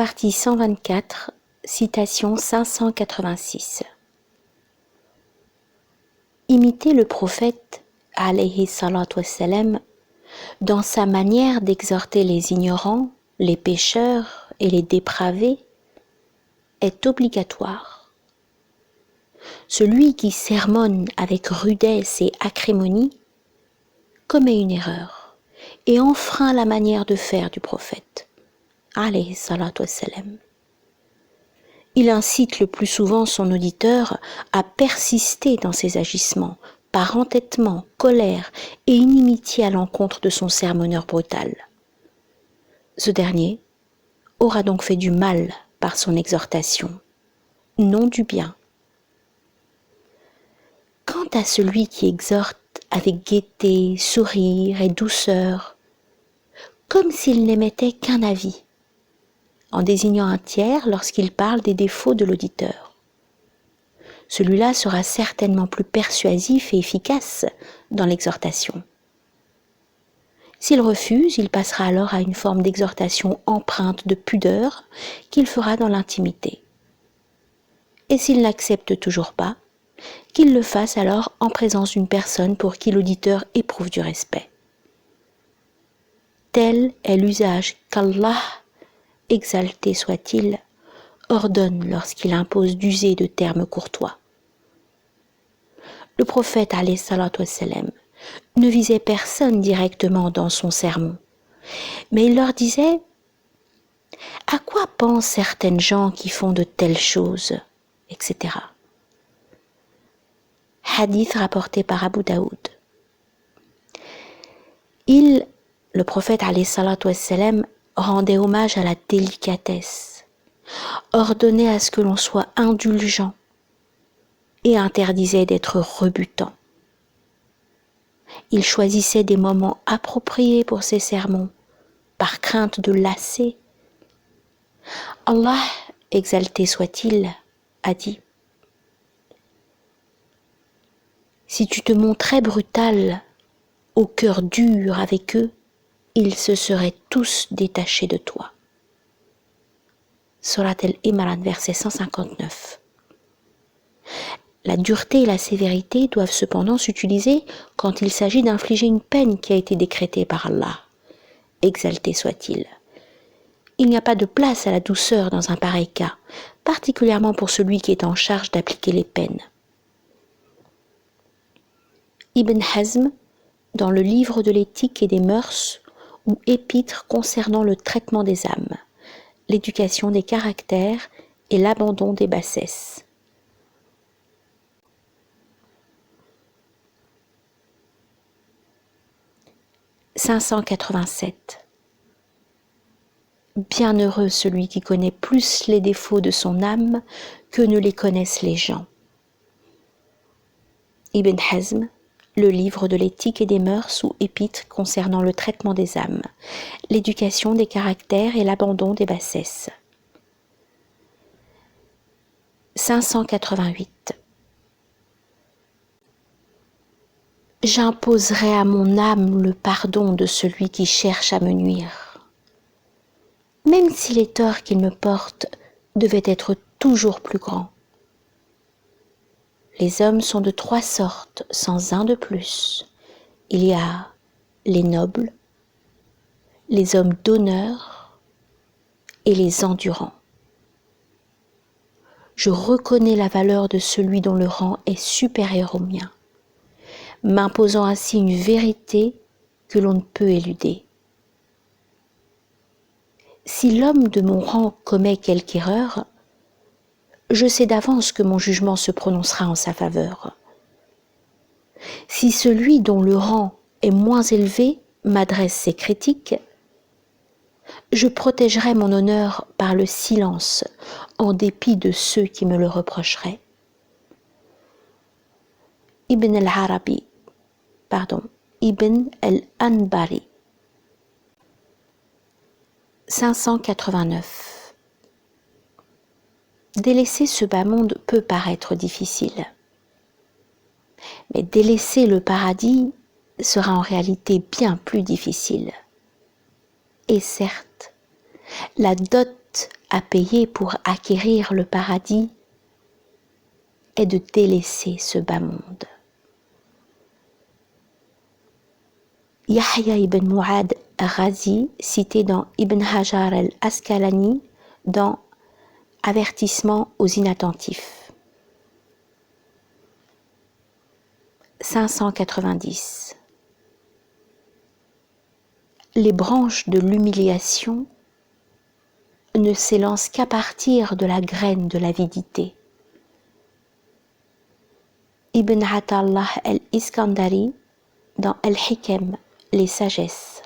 Partie 124, citation 586. Imitez le prophète, alayhi salatu wassalam, dans sa manière d'exhorter les ignorants, les pécheurs et les dépravés, est obligatoire. Celui qui sermonne avec rudesse et acrimony commet une erreur et enfreint la manière de faire du prophète, alayhi salatu wassalam. Il incite le plus souvent son auditeur à persister dans ses agissements, par entêtement, colère et inimitié à l'encontre de son sermonneur brutal. Ce dernier aura donc fait du mal par son exhortation, non du bien. Quant à celui qui exhorte avec gaieté, sourire et douceur, comme s'il n'émettait qu'un avis, en désignant un tiers lorsqu'il parle des défauts de l'auditeur. Celui-là sera certainement plus persuasif et efficace dans l'exhortation. S'il refuse, il passera alors à une forme d'exhortation empreinte de pudeur qu'il fera dans l'intimité. Et s'il n'accepte toujours pas, qu'il le fasse alors en présence d'une personne pour qui l'auditeur éprouve du respect. Tel est l'usage qu'Allah, exalté soit-il, ordonne lorsqu'il impose d'user de termes courtois. Le prophète alayhi salatu wassalam ne visait personne directement dans son sermon, mais il leur disait « À quoi pensent certaines gens qui font de telles choses ?» etc. Hadith rapporté par Abu Daoud. Le prophète alayhi salatu wassalam, rendait hommage à la délicatesse, ordonnait à ce que l'on soit indulgent et interdisait d'être rebutant. Il choisissait des moments appropriés pour ses sermons, par crainte de lasser. Allah, exalté soit-il, a dit « Si tu te montrais brutal, au cœur dur avec eux, ils se seraient tous détachés de toi. » Surat Al-Imran, verset 159. La dureté et la sévérité doivent cependant s'utiliser quand il s'agit d'infliger une peine qui a été décrétée par Allah, exalté soit-il. Il n'y a pas de place à la douceur dans un pareil cas, particulièrement pour celui qui est en charge d'appliquer les peines. Ibn Hazm, dans le livre de l'éthique et des mœurs, ou épître concernant le traitement des âmes, l'éducation des caractères et l'abandon des bassesses. « 587. Bienheureux celui qui connaît plus les défauts de son âme que ne les connaissent les gens. » Ibn Hazm, le livre de l'éthique et des mœurs ou épître concernant le traitement des âmes, l'éducation des caractères et l'abandon des bassesses. 588. J'imposerai à mon âme le pardon de celui qui cherche à me nuire, même si les torts qu'il me porte devaient être toujours plus grands. Les hommes sont de 3 sortes, sans un de plus. Il y a les nobles, les hommes d'honneur et les endurants. Je reconnais la valeur de celui dont le rang est supérieur au mien, m'imposant ainsi une vérité que l'on ne peut éluder. Si l'homme de mon rang commet quelque erreur, je sais d'avance que mon jugement se prononcera en sa faveur. Si celui dont le rang est moins élevé m'adresse ses critiques, je protégerai mon honneur par le silence, en dépit de ceux qui me le reprocheraient. Ibn al-Anbari. 589. Délaisser ce bas monde peut paraître difficile, mais délaisser le paradis sera en réalité bien plus difficile. Et certes, la dot à payer pour acquérir le paradis est de délaisser ce bas monde. Yahya ibn Mu'ad Razi, cité dans Ibn Hajar al-Asqalani dans Avertissement aux inattentifs. 590. Les branches de l'humiliation ne s'élancent qu'à partir de la graine de l'avidité. Ibn Atallah al-Iskandari dans Al-Hikam, les sagesses.